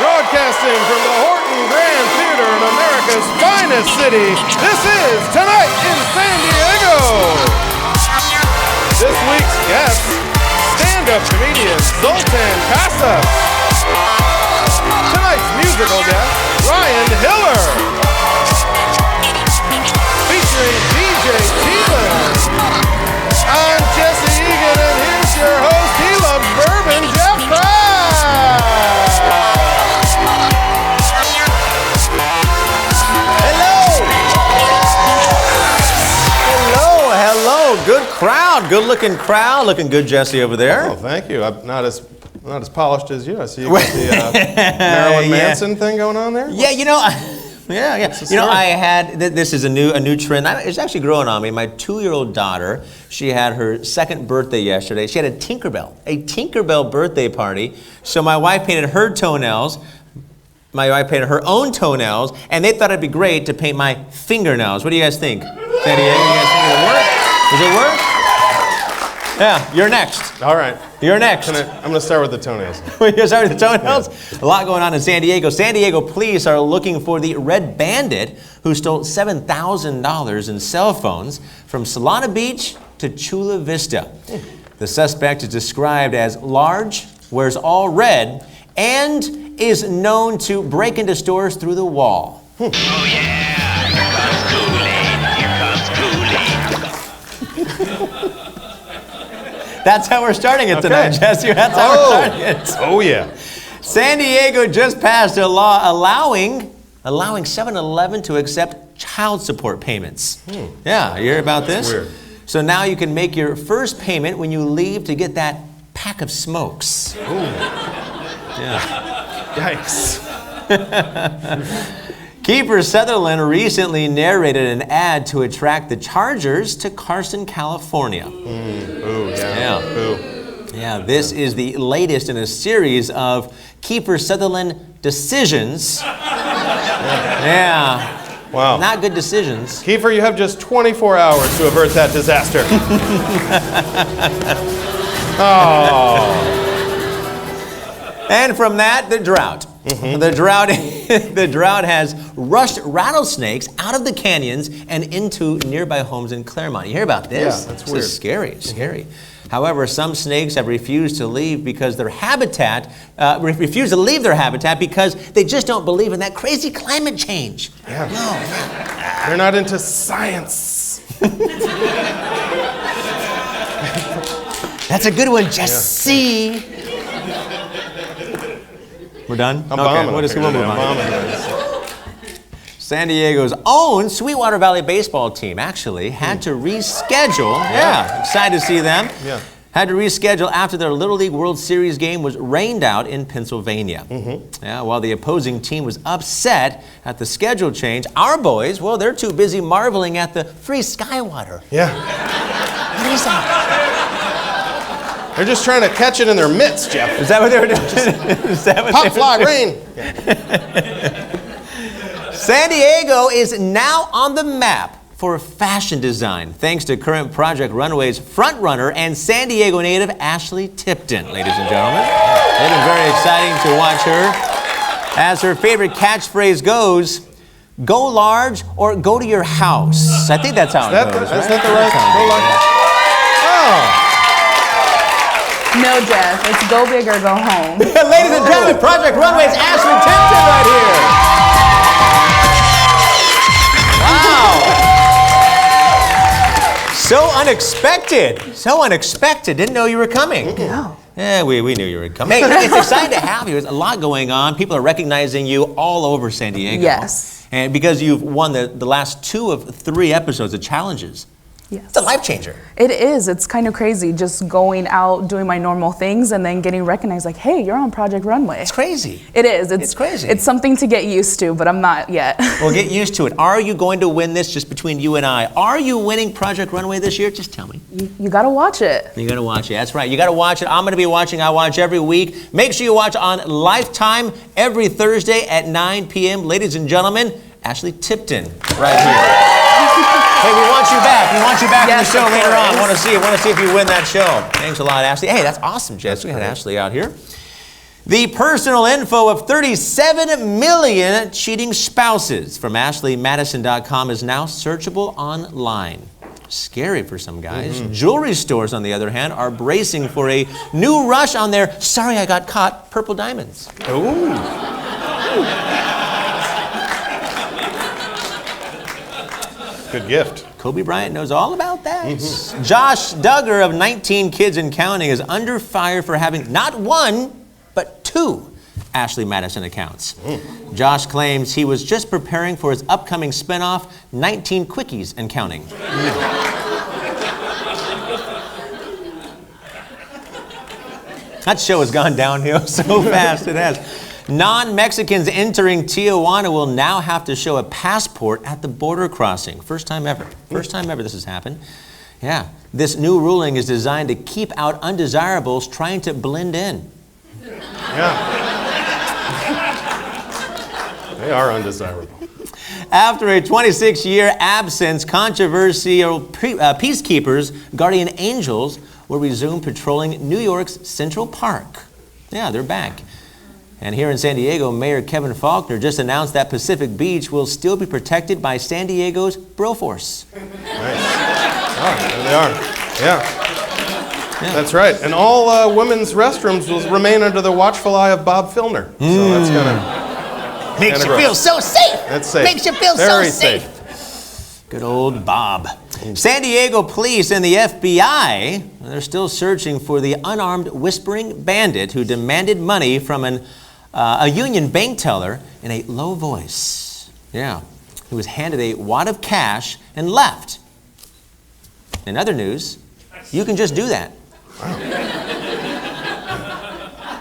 Broadcasting from the Horton Grand Theater in America's finest city, this is Tonight in San Diego. This week's guest, stand-up comedian Zoltan Pasa. Tonight's musical guest, Ryan Hiller. Featuring DJ Tipton. I'm Jesse Egan, and here's your host. He loves bourbon, Jeff Price. Hello, good crowd, good-looking crowd, looking good, Jesse over there. Oh, thank you. I'm not as polished as you. I see you got the Marilyn Manson thing going on there. Yeah, I had this is a new trend. It's actually growing on me. My 2-year-old daughter, she had her second birthday yesterday. She had a Tinkerbell birthday party. So my wife painted her toenails. My wife painted her own toenails, and they thought it'd be great to paint my fingernails. What do you guys think? San Diego, you guys think it'll work? Does it work? Yeah, you're next. All right. You're next. I'm going to start with the toenails. You're starting with the toenails? Yeah. A lot going on in San Diego. San Diego police are looking for the Red Bandit who stole $7,000 in cell phones from Solana Beach to Chula Vista. The suspect is described as large, wears all red, and is known to break into stores through the wall. Oh yeah, here comes Kool-Aid, That's how we're starting it tonight, Jesse. That's how we're starting it. Oh yeah. San Diego just passed a law allowing 7-Eleven to accept child support payments. Yeah, you hear about this? Weird. So now you can make your first payment when you leave to get that pack of smokes. Ooh. Yeah. Yikes. Kiefer Sutherland recently narrated an ad to attract the Chargers to Carson, California. Ooh, yeah. Ooh. Yeah, this is the latest in a series of Kiefer Sutherland decisions. Yeah. Wow. Not good decisions. Kiefer, you have just 24 hours to avert that disaster. Oh. And from that, the drought. The drought has rushed rattlesnakes out of the canyons and into nearby homes in Claremont. You hear about this? Yeah, that's this weird. Is scary. It's scary. However, some snakes have refused to leave because their habitat, refuse to leave their habitat because they just don't believe in that crazy climate change. Yeah. No. They're not into science. That's a good one, Jesse. Yeah. We're done? I'm okay, bombing. we'll just move on. Bombing. San Diego's own Sweetwater Valley baseball team actually had to reschedule. Yeah, excited to see them. Yeah. Had to reschedule after their Little League World Series game was rained out in Pennsylvania. Yeah, while the opposing team was upset at the schedule change, our boys, well, they're too busy marveling at the free sky water. Yeah. What is that? They're just trying to catch it in their mitts, Jeff. Is that what they were doing? Is that what Pop, fly, rain. San Diego is now on the map for fashion design, thanks to current Project Runway's frontrunner and San Diego native Ashley Tipton, ladies and gentlemen. It's been very exciting to watch her. As her favorite catchphrase goes, go large or go to your house. I think that's how it goes, Is right? that the right? Go large. Oh. No, Jeff. It's go big or go home. Ladies and gentlemen, Project Runway's Ashley Tipton right here. Wow. So unexpected. So unexpected. Didn't know you were coming. No. Yeah, we knew you were coming. Hey, it's exciting to have you. There's a lot going on. People are recognizing you all over San Diego. Yes. And because you've won the last 2 of 3 episodes of challenges. Yes. It's a life changer. It is. It's kind of crazy just going out, doing my normal things, and then getting recognized like, hey, you're on Project Runway. It's crazy. It is. It's crazy. It's something to get used to, but I'm not yet. Well, get used to it. Are you going to win this just between you and I? Are you winning Project Runway this year? Just tell me. You got to watch it. You got to watch it. That's right. You got to watch it. I'm going to be watching. I watch every week. Make sure you watch on Lifetime every Thursday at 9 p.m. Ladies and gentlemen, Ashley Tipton right here. Hey, we want you back. We want you back in the show later on. Want to see if you win that show. Thanks a lot, Ashley. Hey, that's awesome, Jess. We had Ashley out here. The personal info of 37 million cheating spouses from AshleyMadison.com is now searchable online. Scary for some guys. Jewelry stores, on the other hand, are bracing for a new rush on their "sorry I got caught" purple diamonds. Ooh. Good gift. Kobe Bryant knows all about that. Josh Duggar of 19 Kids and Counting is under fire for having not one, but two Ashley Madison accounts. Josh claims he was just preparing for his upcoming spinoff, 19 Quickies and Counting. That show has gone downhill so fast, it has. Non-Mexicans entering Tijuana will now have to show a passport at the border crossing. First time ever. First time ever this has happened. Yeah. This new ruling is designed to keep out undesirables trying to blend in. Yeah. They are undesirable. After a 26-year absence, controversial peacekeepers, guardian angels, will resume patrolling New York's Central Park. Yeah, they're back. And here in San Diego, Mayor Kevin Faulconer just announced that Pacific Beach will still be protected by San Diego's Broforce. Nice. Oh, there they are. Yeah. That's right. And all women's restrooms will remain under the watchful eye of Bob Filner. So that's gonna makes you feel so safe. That's safe. Makes you feel Very so safe. Good old Bob. San Diego police and the FBI, they're still searching for the unarmed whispering bandit who demanded money from a Union bank teller in a low voice. Yeah. He was handed a wad of cash and left. In other news, you can just do that. Wow.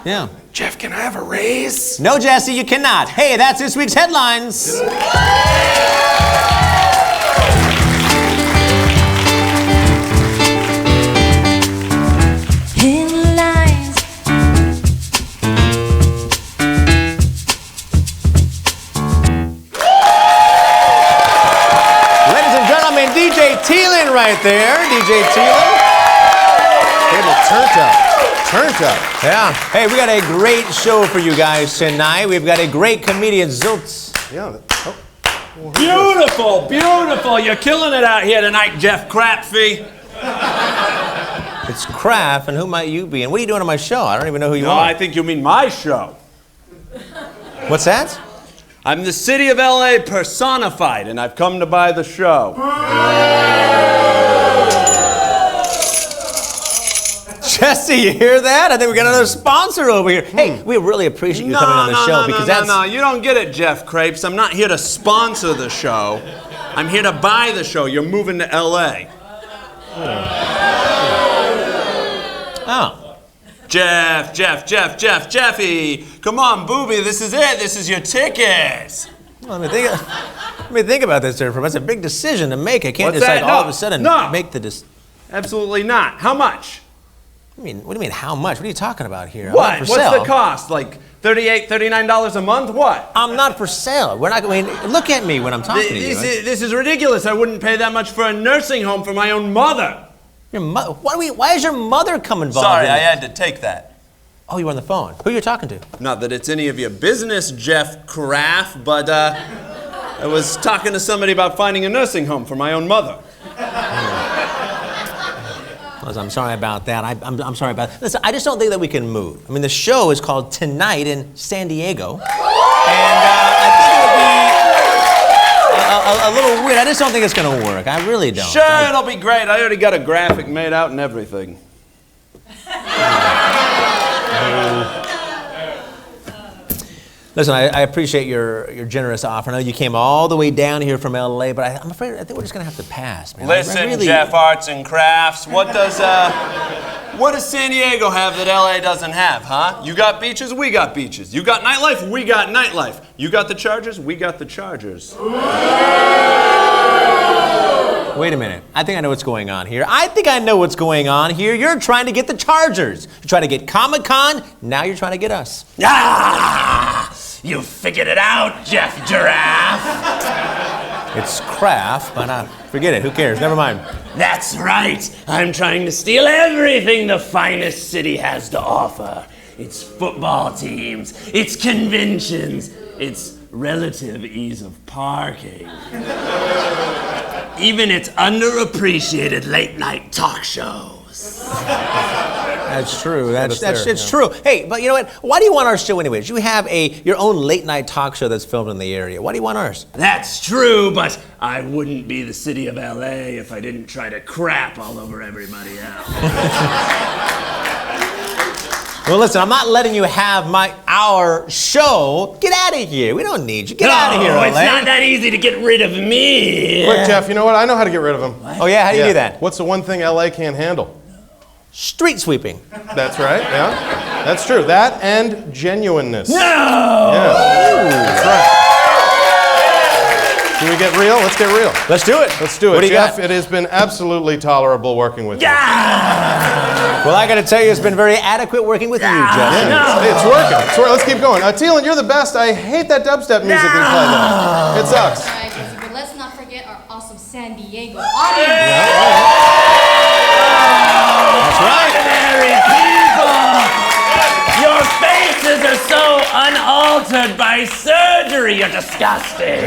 Yeah. Jeff, can I have a raise? No, Jesse, you cannot. Hey, that's this week's headlines. DJ Thielen right there. DJ Thielen. Turned up. Yeah. Hey, we got a great show for you guys tonight. We've got a great comedian, Zoltan. Yeah. Beautiful, beautiful. You're killing it out here tonight, Jeff Crapfee. It's Kraft, and who might you be? And what are you doing on my show? I don't even know who you are. I think you mean my show. What's that? I'm the city of LA personified, and I've come to buy the show. Jesse, you hear that? I think we got another sponsor over here. Hey, we really appreciate you coming on the show because that's... No, you don't get it, Jeff Crapes. I'm not here to sponsor the show. I'm here to buy the show. You're moving to LA. Oh. Jeffy. Come on, booby, this is it. This is your ticket. Well, let me think about this there. That's a big decision to make. I can't decide all of a sudden make the decision. Absolutely not. How much? What do you mean, how much? What are you talking about here? What? I'm not for What's sale. the cost? Like $38, $39 a month? What? I'm not for sale. We're not going. Look at me when I'm talking to you. This is ridiculous. I wouldn't pay that much for a nursing home for my own mother. Your mother? Why is your mother come involved? Sorry, in I it? had to take that. Oh, you were on the phone. Who are you talking to? Not that it's any of your business, Jeff Kraft, but I was talking to somebody about finding a nursing home for my own mother. I'm sorry about that. I'm sorry about that. Listen, I just don't think that we can move. I mean, the show is called Tonight in San Diego. And I think it would be a little weird. I just don't think it's going to work. I really don't. Sure, it'll be great. I already got a graphic made out and everything. Listen, I appreciate your generous offer. I know you came all the way down here from LA, but I think we're just going to have to pass, man. Listen, Jeff Arts and Crafts, what does San Diego have that LA doesn't have, huh? You got beaches, we got beaches. You got nightlife, we got nightlife. You got the Chargers, we got the Chargers. Wait a minute. I think I know what's going on here. You're trying to get the Chargers. You're trying to get Comic-Con. Now you're trying to get us. Ah! You figured it out, Jeff Giraffe. It's Kraft, but forget it. Who cares? Never mind. That's right. I'm trying to steal everything the finest city has to offer. it's football teams, it's conventions, it's relative ease of parking. Even its underappreciated late night talk shows. That's true. It's there, true. Hey, but you know what? Why do you want our show anyways? You have your own late night talk show that's filmed in the area. Why do you want ours? That's true, but I wouldn't be the city of LA if I didn't try to crap all over everybody else. Well, listen, I'm not letting you have our show. Get out of here. We don't need you. Get out of here, No, LA. it's not that easy to get rid of me. Quick, Jeff, you know what? I know how to get rid of him. Oh, yeah? How do you do that? What's the one thing LA can't handle? Street sweeping. That's right, yeah. That's true. That and genuineness. No! Yeah. That's right. Can we get real? Let's get real. Let's do it. Let's do it. What do you Jeff, got? it has been absolutely tolerable working with you. Well, I got to tell you, it's been very adequate working with you, Justin. It's working. It's working. Let's keep going. Thielen, you're the best. I hate that dubstep music we play though. It sucks. All right, Jesse, but let's not forget our awesome San Diego audience. That's right. Ordinary people! Your faces are so unaltered by surgery. You're disgusting.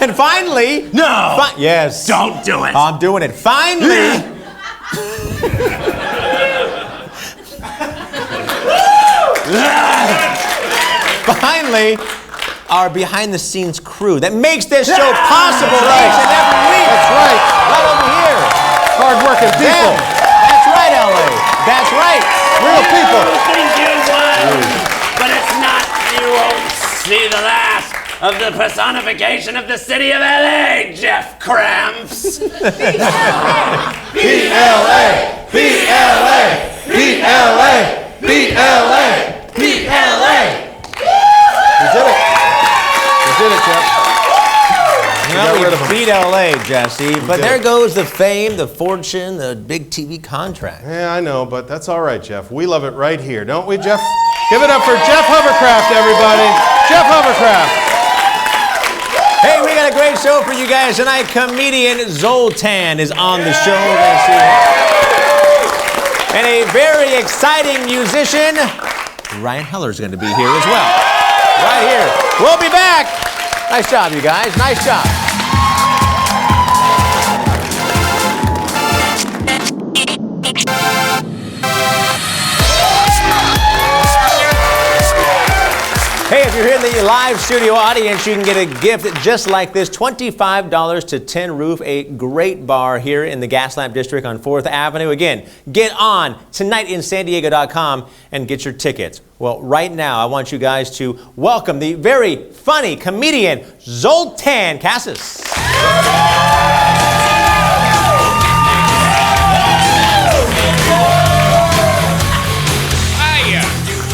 And finally... No! Yes. Don't do it. I'm doing it. Finally... Finally, our behind-the-scenes crew that makes this show possible each and every week. That's right. Right over here. Hard-working people. That's right, LA. That's right. Real people. You think you won, but it's not. You won't see the last of the personification of the city of LA, Jeff Cramps. BLA! BLA! BLA! BLA! BLA! We did it. We did it, Jeff. Well, got rid of we 'em. beat LA, Jesse. But did. there goes the fame, the fortune, the big TV contract. Yeah, I know, but that's all right, Jeff. We love it right here, don't we, Jeff? Give it up for Jeff Hovercraft, everybody. Jeff Hovercraft. Hey, we got a great show for you guys tonight. Comedian Zoltan is on the show. And a very exciting musician, Ryan Heller's going to be here as well. Right here. We'll be back. Nice job, you guys. Nice job. Hey, if you're here in the live studio audience, you can get a gift just like this, $25 to Tin Roof, a great bar here in the Gaslamp District on 4th Avenue. Again, get on tonightInSanDiego.com and get your tickets. Well, right now, I want you guys to welcome the very funny comedian, Zoltan Cassis.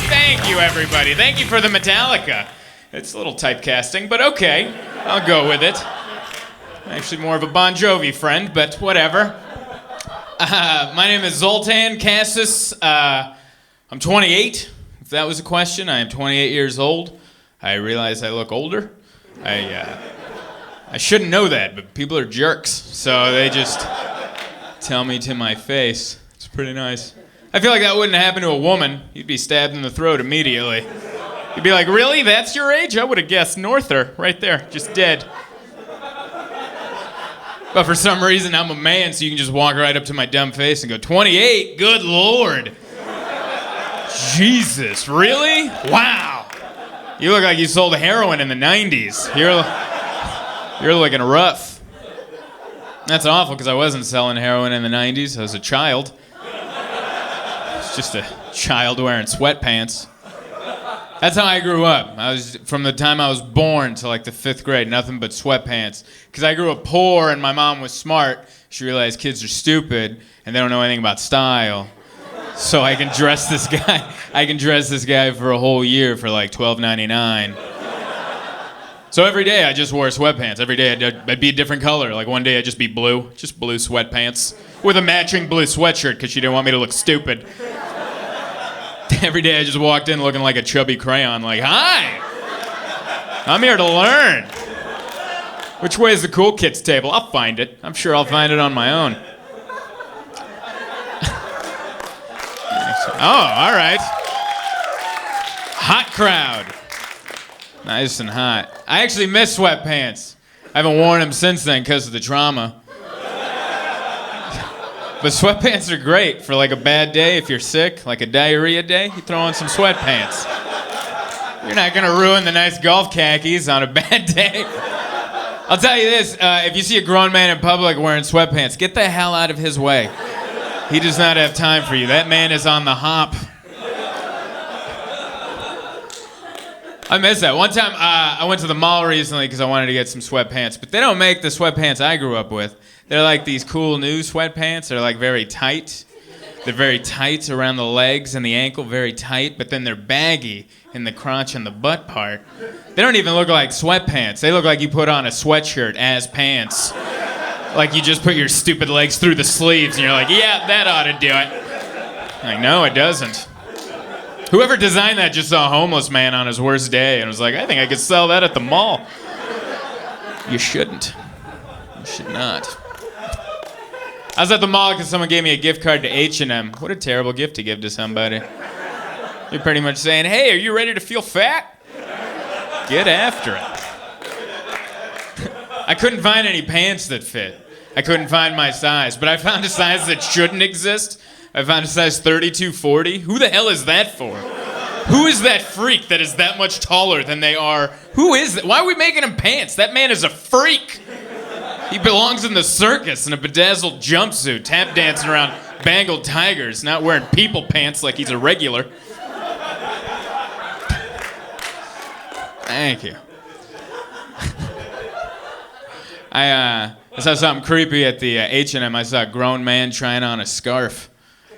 Thank you, everybody. Thank you for the Metallica. It's a little typecasting, but okay. I'll go with it. I'm actually more of a Bon Jovi friend, but whatever. My name is Zoltan Cassis. I'm 28, if that was a question. I am 28 years old. I realize I look older. I shouldn't know that, but people are jerks, so they just tell me to my face. It's pretty nice. I feel like that wouldn't happen to a woman. You'd be stabbed in the throat immediately. You'd be like, really? That's your age? I would have guessed Norther, right there, just dead. But for some reason, I'm a man, so you can just walk right up to my dumb face and go, 28? Good Lord. Jesus, really? Wow. You look like you sold heroin in the 90s. You're looking rough. That's awful, because I wasn't selling heroin in the 90s. I was a child. Just a child wearing sweatpants. That's how I grew up. I was, from the time I was born to like the 5th grade, nothing but sweatpants. Because I grew up poor and my mom was smart. She realized kids are stupid and they don't know anything about style. So I can dress this guy. I can dress this guy for a whole year for like $12.99. So every day I just wore sweatpants. Every day I'd be a different color. Like one day I'd just be blue, just blue sweatpants with a matching blue sweatshirt because she didn't want me to look stupid. Every day I just walked in looking like a chubby crayon, like, hi, I'm here to learn. Which way is the cool kids table? I'll find it. I'm sure I'll find it on my own. all right. Hot crowd. Nice and hot. I actually miss sweatpants. I haven't worn them since then because of the trauma. But sweatpants are great for like a bad day if you're sick, like a diarrhea day. You throw on some sweatpants. You're not gonna ruin the nice golf khakis on a bad day. I'll tell you this, if you see a grown man in public wearing sweatpants, get the hell out of his way. He does not have time for you. That man is on the hop. I miss that. One time, I went to the mall recently because I wanted to get some sweatpants, but they don't make the sweatpants I grew up with. They're like these cool new sweatpants. They're like very tight. They're very tight around the legs and the ankle, very tight, but then they're baggy in the crotch and the butt part. They don't even look like sweatpants. They look like you put on a sweatshirt as pants. Like you just put your stupid legs through the sleeves and you're like, yeah, that ought to do it. Like, no, it doesn't. Whoever designed that just saw a homeless man on his worst day and was like, I think I could sell that at the mall. You shouldn't. You should not. I was at the mall because someone gave me a gift card to H&M. What a terrible gift to give to somebody. You're pretty much saying, hey, are you ready to feel fat? Get after it. I couldn't find any pants that fit. I couldn't find my size, but I found a size that shouldn't exist. I found a size 32-40. Who the hell is that for? Who is that freak that is that much taller than they are? Who is that? Why are we making him pants? That man is a freak. He belongs in the circus in a bedazzled jumpsuit, tap dancing around Bengal tigers, not wearing people pants like he's a regular. Thank you. I saw something creepy at the H&M. I saw a grown man trying on a scarf.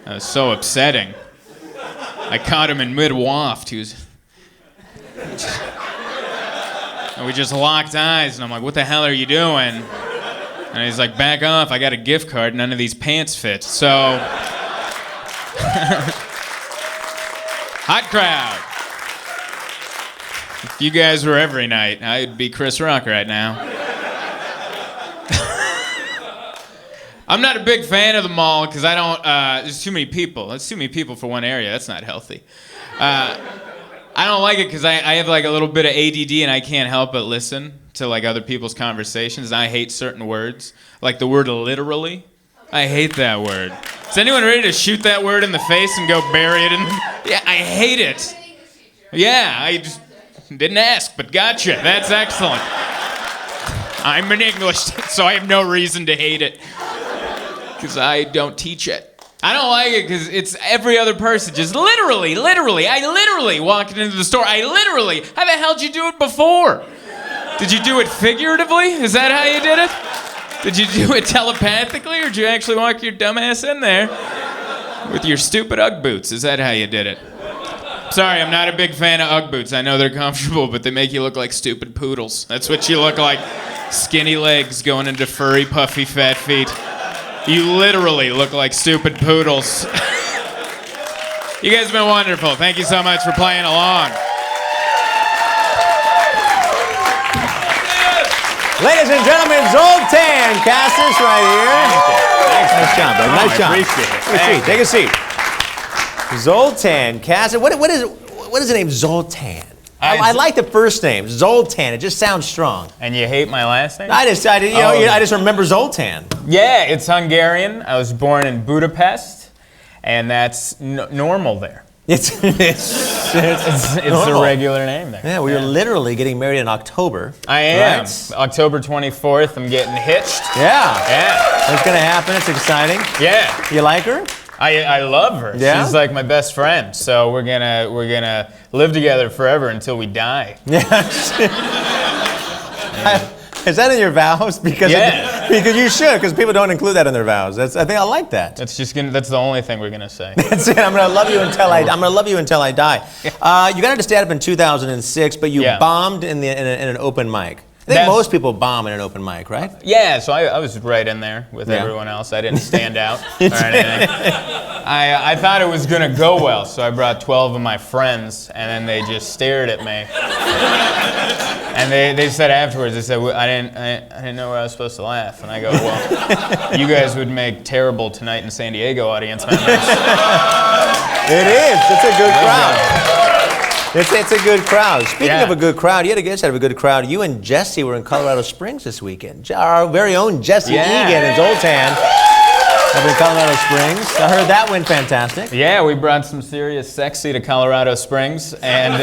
That was so upsetting. I caught him in mid-waft. He was... And we just locked eyes, and I'm like, what the hell are you doing? And he's like, back off, I got a gift card, none of these pants fit. So... Hot crowd. If you guys were every night, I'd be Chris Rock right now. I'm not a big fan of the mall because I don't, there's too many people. That's too many people for one area. That's not healthy. I don't like it because I have like a little bit of ADD and I can't help but listen to like other people's conversations. I hate certain words, like the word literally. I hate that word. Is anyone ready to shoot that word in the face and go bury it in? Yeah, I hate it. Yeah, I just didn't ask, but gotcha. That's excellent. I'm an English, so I have no reason to hate it. Because I don't teach it. I don't like it because it's every other person just literally, I literally walking into the store. How the hell did you do it before? Did you do it figuratively? Is that how you did it? Did you do it telepathically or did you actually walk your dumb ass in there with your stupid Ugg boots? Is that how you did it? Sorry, I'm not a big fan of Ugg boots. I know they're comfortable, but they make you look like stupid poodles. That's what you look like. Skinny legs going into furry, puffy, fat feet. You literally look like stupid poodles. You guys have been wonderful. Thank you so much for playing along. Ladies and gentlemen, Zoltan Cassis right here. Thanks. Nice job, bud. Nice job. Appreciate it. Take a seat. Zoltan Cassis. What is the name Zoltan? I like the first name, Zoltan. It just sounds strong. And you hate my last name? I just remember Zoltan. Yeah, it's Hungarian. I was born in Budapest, and that's normal there. It's a regular name there. Yeah, you're literally getting married in October. I am. Right? October 24th, I'm getting hitched. Yeah. Yeah. It's gonna happen. It's exciting. Yeah. You like her? I love her. Yeah? She's like my best friend. So we're gonna live together forever until we die. Yeah. Is that in your vows? Because you should, because people don't include that in their vows. I think I like that. That's the only thing we're gonna say. That's it. I'm gonna love you until I die. You got into stand-up in 2006, but you bombed in an open mic. I think most people bomb in an open mic, right? Yeah, so I was right in there with everyone else. I didn't stand out or anything. I thought it was gonna go well, so I brought 12 of my friends, and then they just stared at me. And they said afterwards, they said, I didn't know where I was supposed to laugh. And I go, well, you guys would make terrible Tonight in San Diego audience members. It is. It's a good crowd. It's a good crowd. Speaking of a good crowd, you guys have a good crowd. You and Jesse were in Colorado Springs this weekend. Our very own Jesse Egan and Zoltan up in Colorado Springs. I heard that went fantastic. Yeah, we brought some serious sexy to Colorado Springs, and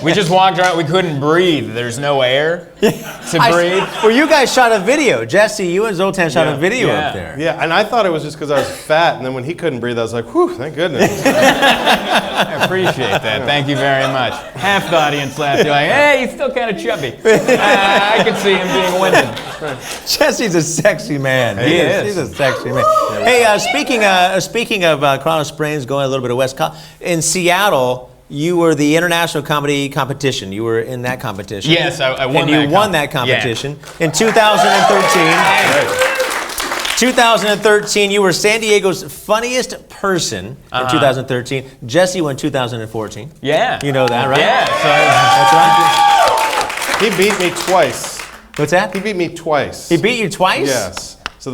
we just walked around. We couldn't breathe. There's no air to breathe. Well, you guys shot a video. Jesse, you and Zoltan shot a video up there. Yeah, and I thought it was just because I was fat, and then when he couldn't breathe, I was like, whew, thank goodness. I appreciate that. Thank you very much. Half the audience laughed. You're like, hey, he's still kind of chubby. I could see him being winded. Jesse's a sexy man. He is. He's a sexy man. Hey, speaking of Colorado Springs, going a little bit of West in Seattle, you were the international comedy competition. You were in that competition. Yes, I won and that. And you won that competition in 2013. 2013, you were San Diego's funniest person in 2013. Jesse won 2014. Yeah. You know that, right? Yeah. So that's right. He beat me twice. What's that? He beat me twice. He beat you twice? Yes. So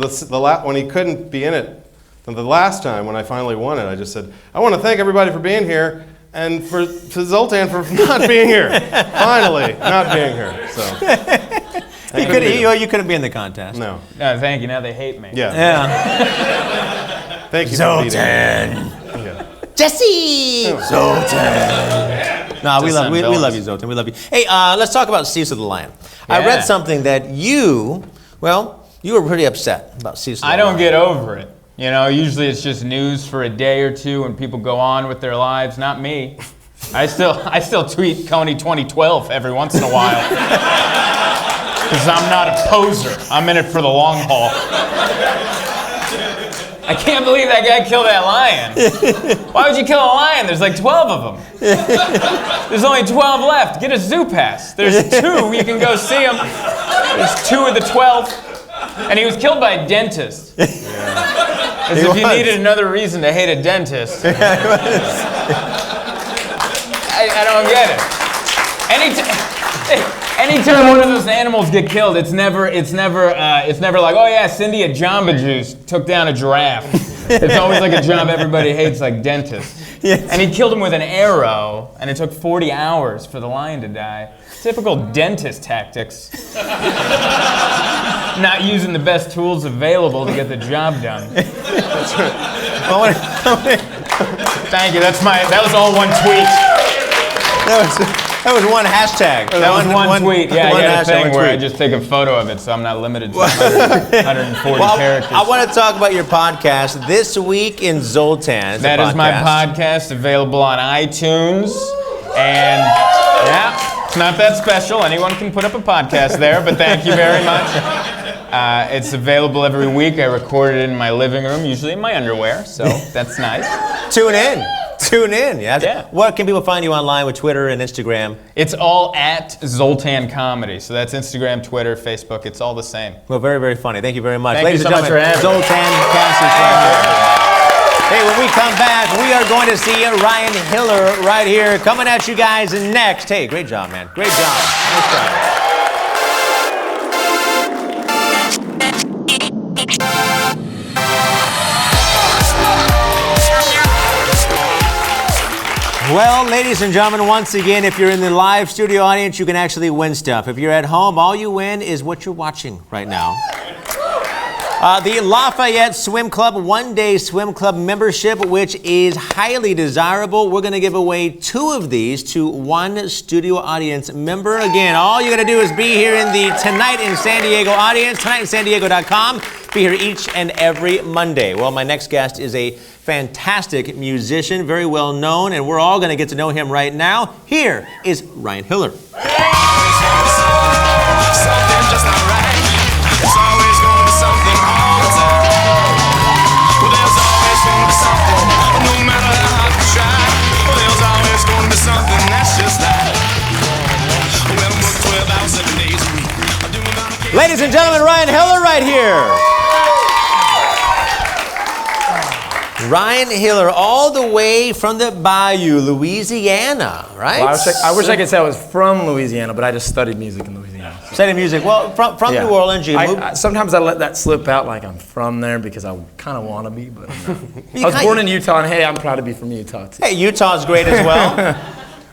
when he couldn't be in it, the last time when I finally won it, I just said, I want to thank everybody for being here and for Zoltan for not being here. Finally, not being here. So you couldn't be in the contest. No. No, thank you. Now they hate me. Yeah. Thank you for beating me. Yeah. Jesse! Zoltan. No, we love you, Zoltan. We love you. Hey, let's talk about Cecil the Lion. I read something that you were pretty upset about Cecil the Lion. I don't get over it. You know, usually it's just news for a day or two and people go on with their lives. Not me. I still tweet Coney 2012 every once in a while. Because I'm not a poser. I'm in it for the long haul. I can't believe that guy killed that lion. Why would you kill a lion? There's like 12 of them. There's only 12 left. Get a zoo pass. There's 2. You can go see them. There's 2 of the 12. And he was killed by a dentist. Yeah. As if you needed another reason to hate a dentist. I don't get it. Anytime one of those animals get killed, it's never like, oh yeah, Cindy at Jamba Juice took down a giraffe. It's always like a job everybody hates, like dentists. Yes. And he killed him with an arrow, and it took 40 hours for the lion to die. Typical dentist tactics. Not using the best tools available to get the job done. That's right. Thank you. That was all one tweet. That was one hashtag. That was one tweet. Yeah, I got a thing where I just take a photo of it, so I'm not limited to 140 characters. I want to talk about your podcast, This Week in Zoltan. That is my podcast, available on iTunes. And yeah, it's not that special. Anyone can put up a podcast there, but thank you very much. It's available every week. I record it in my living room, usually in my underwear, so that's nice. Tune in. Yeah. What can people find you online with Twitter and Instagram? It's all at Zoltan Comedy. So that's Instagram, Twitter, Facebook. It's all the same. Well, very, very funny. Thank you very much. Ladies and gentlemen, much for having me. Zoltan Cassius. Hey, when we come back, we are going to see Ryan Hiller right here coming at you guys next. Hey, great job, man. Great job. Nice job. Well, ladies and gentlemen, once again, if you're in the live studio audience, you can actually win stuff. If you're at home, all you win is what you're watching right now. The Lafayette Swim Club one-day swim club membership, which is highly desirable. We're going to give away 2 of these to one studio audience member. Again, all you got to do is be here in the Tonight in San Diego audience, tonightInSanDiego.com. Be here each and every Monday. Well, my next guest is a fantastic musician, very well known, and we're all going to get to know him right now. Here is Ryan Hiller. Ladies and gentlemen, Ryan Hiller right here. Ryan Hiller, all the way from the Bayou, Louisiana, right? Well, I wish I could say I was from Louisiana, but I just studied music in Louisiana. Studied music. Well, from Yeah. New Orleans, you moved. Sometimes I let that slip out like I'm from there because I kind of want to be, but I'm not. You I was kinda- born in Utah, and hey, I'm proud to be from Utah, too. Hey, Utah's great as well.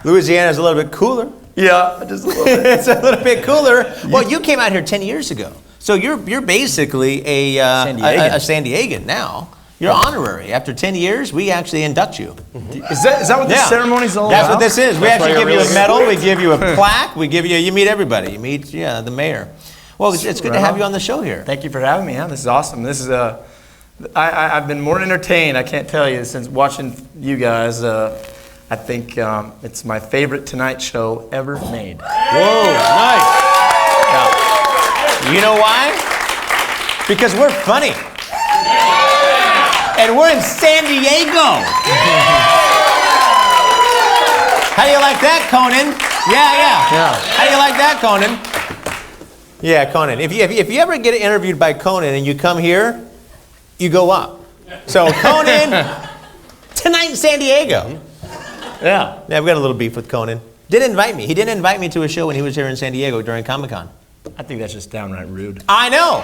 Louisiana's a little bit cooler. Yeah, just a little bit. It's a little bit cooler. Well, you came out here 10 years ago. So you're basically a San Diegan now. You're honorary. After 10 years, we actually induct you. Is that what this ceremony's all That's about? what this is. We That's why actually give you're you a really medal. We give you a plaque. We give you. You meet everybody. You meet the mayor. Well, it's good to have you on the show here. Thank you for having me. Yeah, this is awesome. This is I've been more entertained, I can't tell you, since watching you guys. I think it's my favorite Tonight Show ever made. Whoa, nice. You know why? Because we're funny. And we're in San Diego. How do you like that, Conan? Yeah. How do you like that, Conan? Yeah, Conan. If you ever get interviewed by Conan and you come here, you go up. So Conan, tonight in San Diego. Yeah. Yeah, we got a little beef with Conan. Didn't invite me. He didn't invite me to a show when he was here in San Diego during Comic-Con. I think that's just downright rude. I know.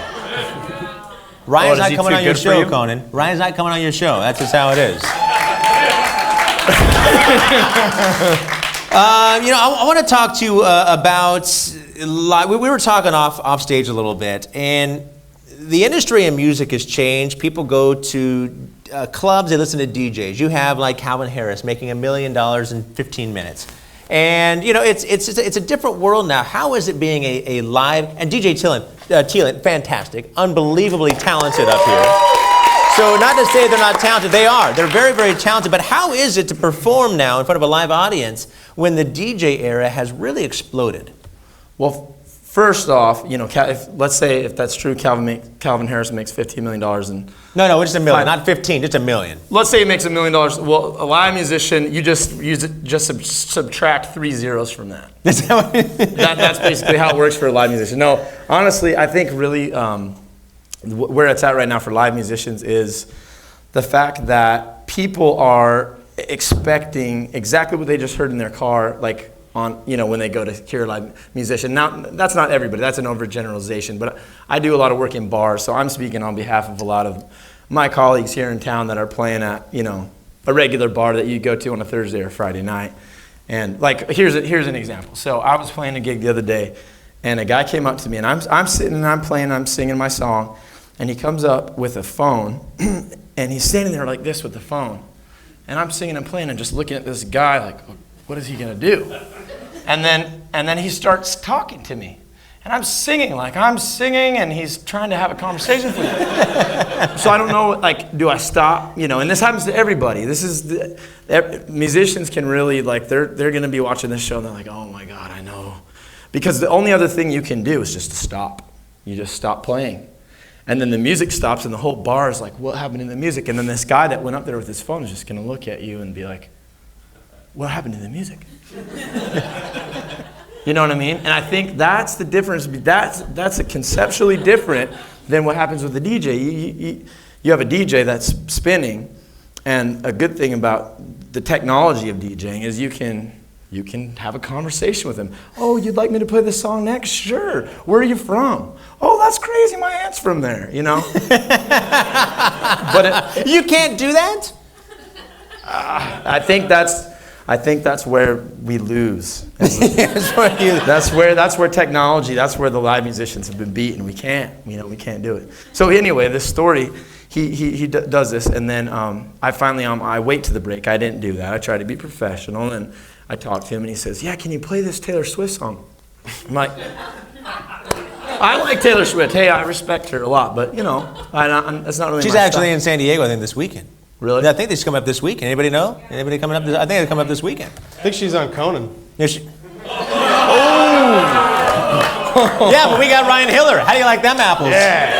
Ryan's is not he coming too on your good for show, you? Conan. Ryan's not coming on your show. That's just how it is. I want to talk to you about. We were talking off stage a little bit, and the industry in music has changed. People go to clubs. They listen to DJs. You have like Calvin Harris making $1 million in 15 minutes. And it's a different world now. How is it being a live, and DJ Thielen, fantastic, unbelievably talented up here. So not to say they're not talented, they are. They're very, very talented, but how is it to perform now in front of a live audience when the DJ era has really exploded? Well, first off, let's say if that's true, Calvin Harris makes $15 million and No, just $1 million, not 15, just $1 million. let's say he makes $1 million. Well, a live musician, you just subtract 3 zeros from that. That's basically how it works for a live musician. No, honestly, I think really where it's at right now for live musicians is the fact that people are expecting exactly what they just heard in their car, like when they go to hear a live musician. Now, that's not everybody. That's an overgeneralization. But I do a lot of work in bars, so I'm speaking on behalf of a lot of my colleagues here in town that are playing at, a regular bar that you go to on a Thursday or Friday night. And like, here's an example. So I was playing a gig the other day, and a guy came up to me, and I'm sitting and I'm playing, I'm singing my song, and he comes up with a phone, and he's standing there like this with the phone. And I'm singing and playing and just looking at this guy like, what is he gonna do? And then he starts talking to me. And I'm singing like I'm singing, and he's trying to have a conversation with me. So I don't know, do I stop? And this happens to everybody. Musicians can really, they're gonna be watching this show and they're like, oh my God, I know. Because the only other thing you can do is just to stop. You just stop playing. And then the music stops and the whole bar is like, what happened in the music? And then this guy that went up there with his phone is just gonna look at you and be like, what happened to the music? You know what I mean? And I think that's the difference. That's a conceptually different than what happens with the DJ. You have a DJ that's spinning, and a good thing about the technology of DJing is you can have a conversation with him. Oh, you'd like me to play this song next? Sure. Where are you from? Oh, that's crazy. My aunt's from there. But you can't do that? I think that's where we lose. That's where technology. That's where the live musicians have been beaten. We can't do it. So anyway, this story, he does this, and then I wait to the break. I didn't do that. I tried to be professional, and I talked to him, and he says, "Yeah, can you play this Taylor Swift song?" I'm like, I like Taylor Swift. Hey, I respect her a lot, but that's not really. She's my actually style. in San Diego, I think, this weekend. Really? Yeah, I think she's coming up this weekend. Anybody know? Anybody coming up? I think they're coming up this weekend. I think she's on Conan. Yeah, yeah, but we got Ryan Hiller. How do you like them apples? Yeah.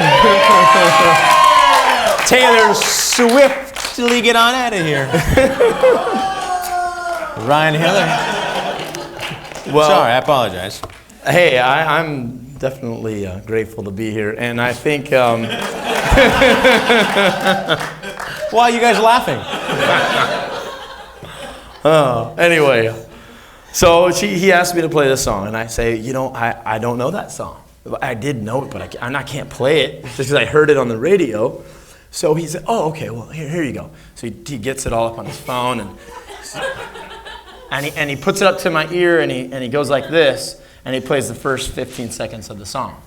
Taylor Swiftly, get on out of here. Ryan Hiller. Well, sorry, I apologize. Hey, I'm definitely grateful to be here, and I think Why are you guys laughing? Anyway, so he asked me to play this song, and I say, I don't know that song. I did know it, but I can't play it just because I heard it on the radio. So he said, oh, okay, well, here you go. So he gets it all up on his phone, and he puts it up to my ear, and he goes like this, and he plays the first 15 seconds of the song.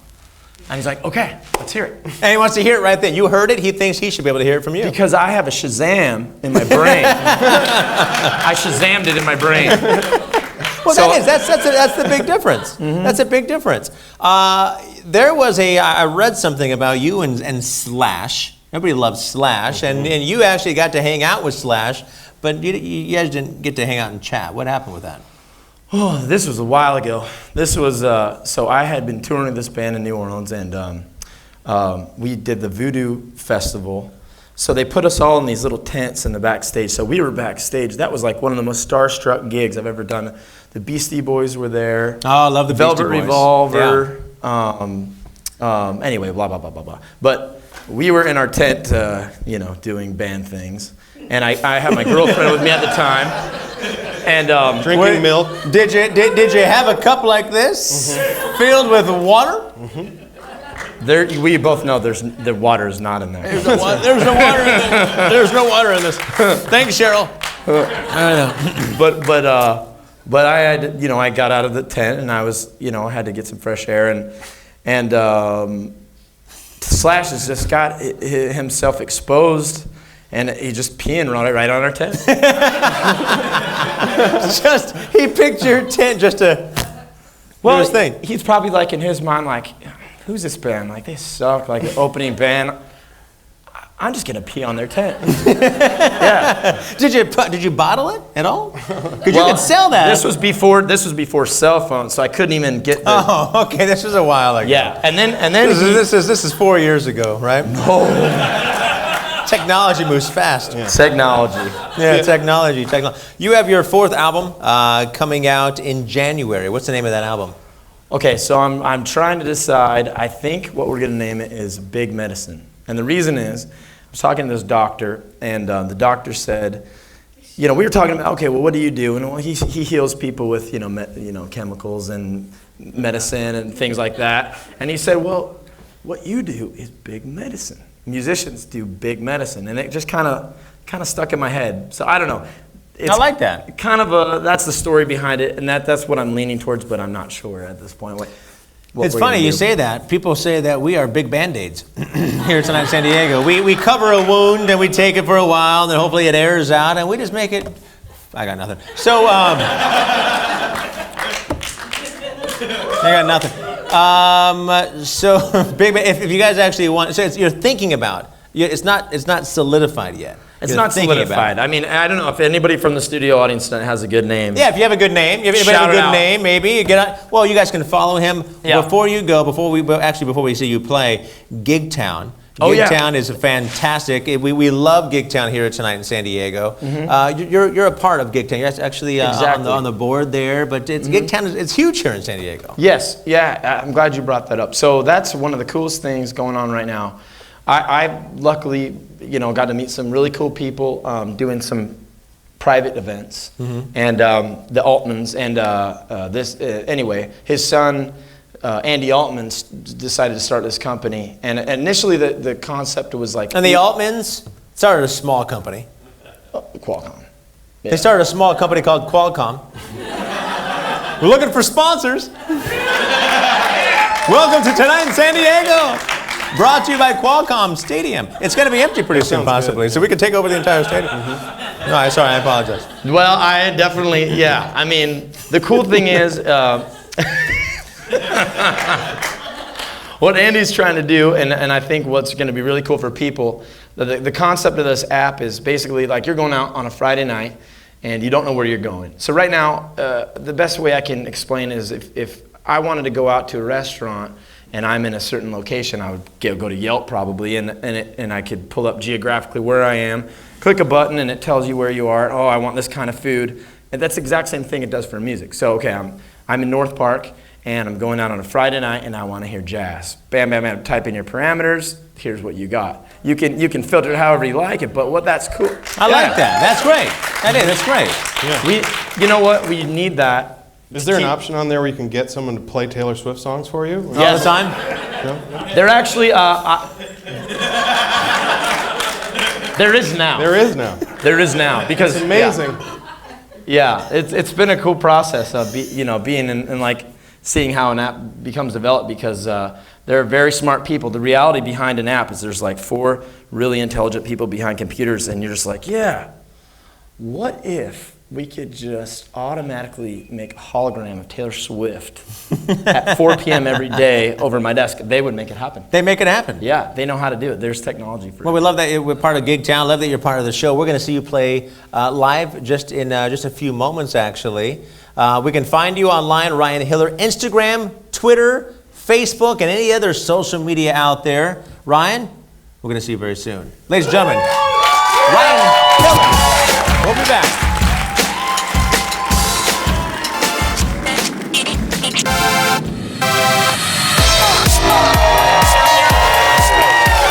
And he's like, okay, let's hear it. And he wants to hear it right then. You heard it. He thinks he should be able to hear it from you. Because I have a Shazam in my brain. I Shazammed it in my brain. Well, that's the big difference. Mm-hmm. That's a big difference. There was I read something about you and Slash. Everybody loves Slash, and you actually got to hang out with Slash, but you guys didn't get to hang out and chat. What happened with that? Oh, this was a while ago. This was, so I had been touring with this band in New Orleans, and we did the Voodoo Festival. So they put us all in these little tents in the backstage. So we were backstage. That was like one of the most starstruck gigs I've ever done. The Beastie Boys were there. Oh, I love the Velvet Beastie Boys. Revolver. Yeah. Anyway, blah, blah, blah, blah, blah. But we were in our tent, doing band things. And I had my girlfriend with me at the time. And drinking milk. Did you have a cup like this, filled with water? We both know the water is not in there. There's no water in this. There's no water in this. Thanks, Cheryl. I know. But I had, I got out of the tent and I was, I had to get some fresh air and Slash has just got himself exposed. And he just peeing right on our tent. He picked your tent just to do his thing. He's probably like in his mind, like, who's this band? Like they suck. Like the opening band. I'm just gonna pee on their tent. Yeah. Did you bottle it at all? Because you could sell that. This was before cell phones, so I couldn't even get. Oh, okay. This was a while ago. Yeah, and then this is 4 years ago, right? No. Technology moves fast. Yeah. Technology. Yeah, technology. You have your 4th album coming out in January. What's the name of that album? Okay, so I'm trying to decide. I think what we're going to name it is Big Medicine. And the reason is, I was talking to this doctor, and the doctor said, we were talking about, okay, well, what do you do? And well, he heals people with, chemicals and medicine and things like that. And he said, well, what you do is big medicine. Musicians do big medicine, and it just kind of stuck in my head. So I don't know. I like that. That's the story behind it, and that's what I'm leaning towards, but I'm not sure at this point. It's funny you say that. People say that we are big Band-Aids here tonight in San Diego. We cover a wound and we take it for a while, and then hopefully it airs out, and we just make it. I got nothing. So I got nothing. So big. If you guys actually want, so you're thinking about. It's not solidified yet. It's not solidified. I mean, I don't know if anybody from the studio audience has a good name. Yeah, if you have a good name, maybe you get on. Well, you guys can follow him before you go. Before we see you play, Gigtown. Gigtown is a fantastic. We love Gigtown here tonight in San Diego. Mm-hmm. You're a part of Gigtown. You're actually on the board there, but Gigtown it's huge here in San Diego. Yes, yeah. I'm glad you brought that up. So that's one of the coolest things going on right now. I luckily, got to meet some really cool people doing some private events, and the Altmans, and anyway, his son. Andy Altman decided to start this company, and initially the concept was like. And the Altmans started a small company. Qualcomm. Yeah. They started a small company called Qualcomm. We're looking for sponsors. Welcome to Tonight in San Diego. Brought to you by Qualcomm Stadium. It's going to be empty pretty soon, possibly, so we can take over the entire stadium. No, I apologize. Well, I definitely, yeah. I mean, the cool thing is. What Andy's trying to do, and I think what's going to be really cool for people, the concept of this app is basically like you're going out on a Friday night and you don't know where you're going. So right now, the best way I can explain is if I wanted to go out to a restaurant and I'm in a certain location, I would go to Yelp probably, and I could pull up geographically where I am, click a button, and it tells you where you are. Oh, I want this kind of food. And that's the exact same thing it does for music. So, okay, I'm in North Park, and I'm going out on a Friday night and I want to hear jazz. Bam, bam, bam. Type in your parameters. Here's what you got. You can filter it however you like it, but that's cool. I like that. That's great. That's great. You know what? We need that. Is there an option on there where you can get someone to play Taylor Swift songs for you? All the time? No? They're actually, there is now. There is now. There is now. Because it's amazing. Yeah, it's been a cool process of being in like seeing how an app becomes developed, because they're very smart people. The reality behind an app is there's like 4 really intelligent people behind computers, and you're just like, yeah, what if we could just automatically make a hologram of Taylor Swift at 4 p.m. every day over my desk? They would make it happen. They make it happen. Yeah, they know how to do it. There's technology for it. Well, we love that we're part of Gig Town. Love that you're part of the show. We're going to see you play live just in just a few moments, actually. We can find you online, Ryan Hiller, Instagram, Twitter, Facebook, and any other social media out there. Ryan, we're going to see you very soon. Ladies and gentlemen, Ryan Hiller. We'll be back.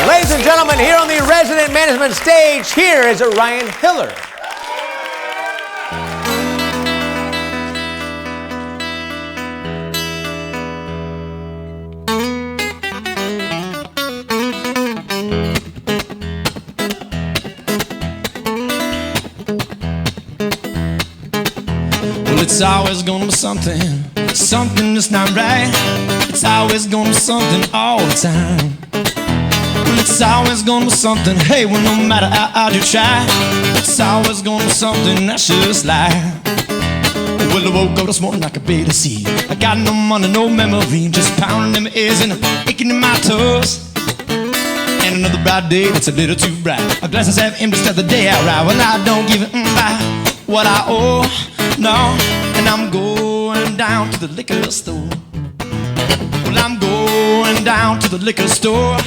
Ladies and gentlemen, here on the Resident Management stage, here is Ryan Hiller. Well, it's always gonna be something that's not right. It's always gonna be something all the time. Well, it's always gonna be something, hey, well, no matter how hard you try, it's always gonna be something that's just like. Well, I woke up this morning, I could barely see. I got no money, no memory, just pounding in my ears and aching in my toes. And another bright day that's a little too bright. My glasses have empty, start the day out right. Well, I don't give a by what I owe, no. And I'm going down to the liquor store. Well, I'm going down to the liquor store.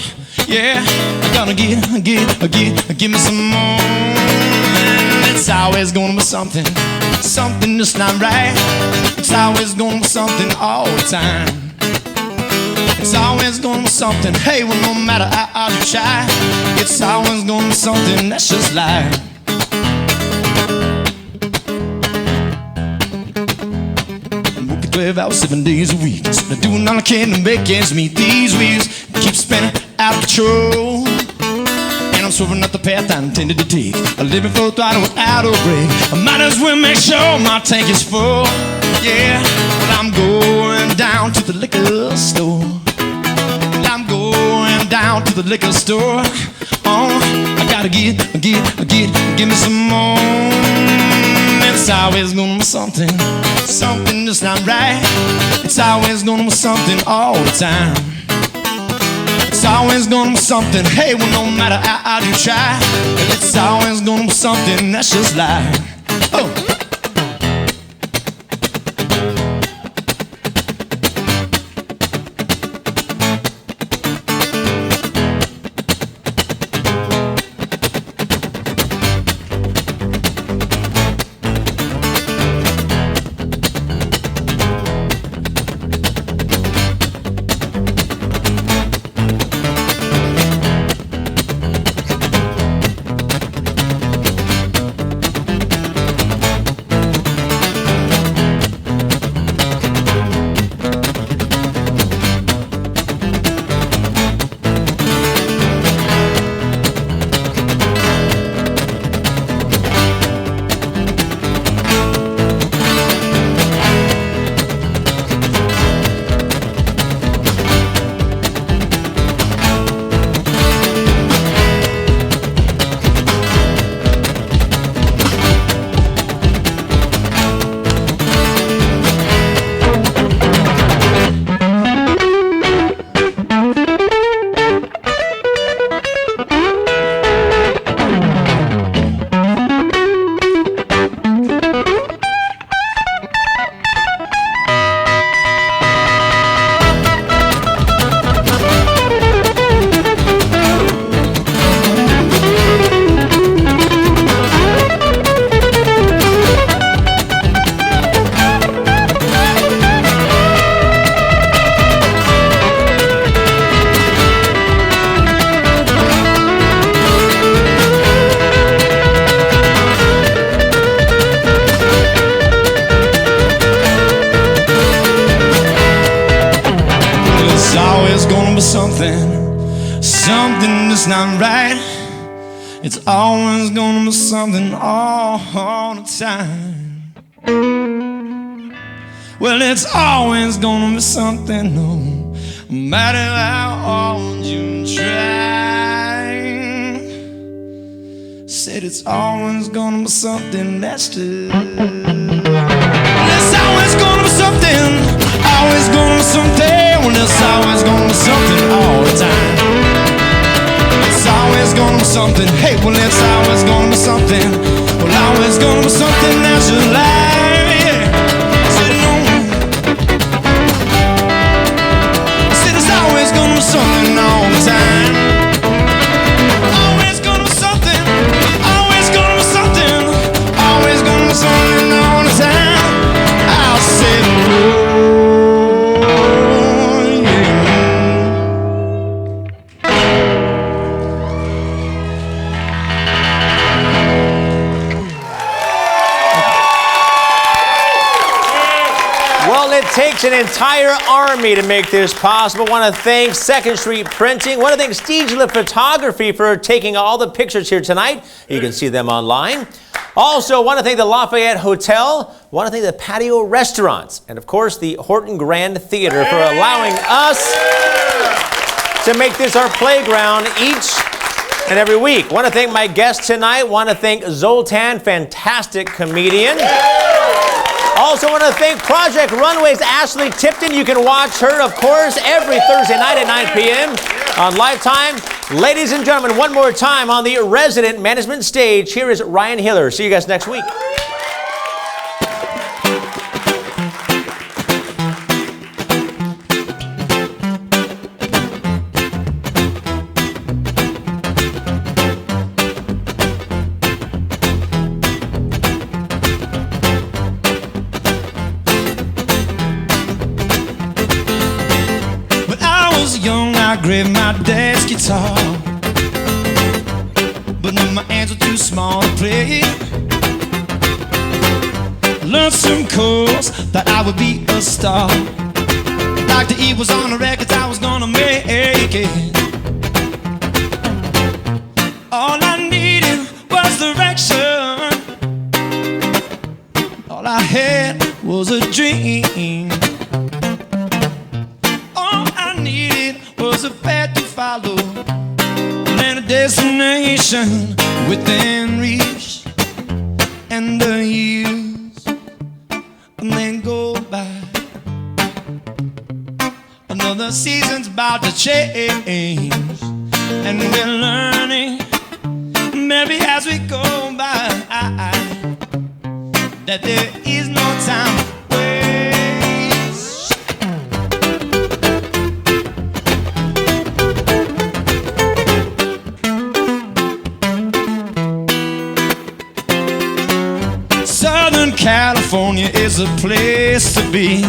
Yeah, I'm gonna give me some more. It's always gonna be something that's not right. It's always gonna be something all the time. It's always gonna be something, hey, well, no matter how hard you try, it's always gonna be something that's just like. I'm working 12 hours, 7 days a week, so I'm doing all I can to make ends meet. These wheels keep spinning out of control, and I'm swerving up the path I intended to take. I'm living full throttle without a break. I might as well make sure my tank is full. Yeah, but I'm going down to the liquor store. I'm going down to the liquor store. Oh, I gotta give me some more. It's always gonna be something that's not right. It's always gonna be something all the time. It's always gonna be something, hey, well, no matter how hard you try, it's always gonna be something that's just like, oh. something that's not right, it's always gonna be something all the time. Well, it's always gonna be something, no matter how hard you try. Said it's always gonna be something that's true. It's always gonna be something, always gonna be something. Well, it's always gonna be something all the time. It's always gonna be something. Hey, well, it's always gonna be something. Well, always gonna be something that's alive. Yeah. Said no. Said it's always gonna be something all the time. Always gonna be something. Always gonna be something. Always gonna be something all the time. I'll say no. It takes an entire army to make this possible. Want to thank 2nd Street Printing. Want to thank Steegler Photography for taking all the pictures here tonight. You can see them online. Also, want to thank the Lafayette Hotel. Want to thank the Patio Restaurants. And of course, the Horton Grand Theater for allowing us to make this our playground each and every week. Want to thank my guests tonight. Want to thank Zoltan, fantastic comedian. Also want to thank Project Runway's Ashley Tipton. You can watch her, of course, every Thursday night at 9 p.m. on Lifetime. Ladies and gentlemen, one more time on the resident management stage, here is Ryan Hiller. See you guys next week. I grabbed my dad's guitar, but knew my hands were too small to play. Learned some chords, thought I would be a star. Dr. E was on the records, I was gonna make it. All I needed was direction. All I had was a dream. All I needed was a path to follow, and a destination within reach. And the years, and then go by. Another season's about to change, and we're learning, maybe as we go by, that there is no time to waste. Southern California is a place to be.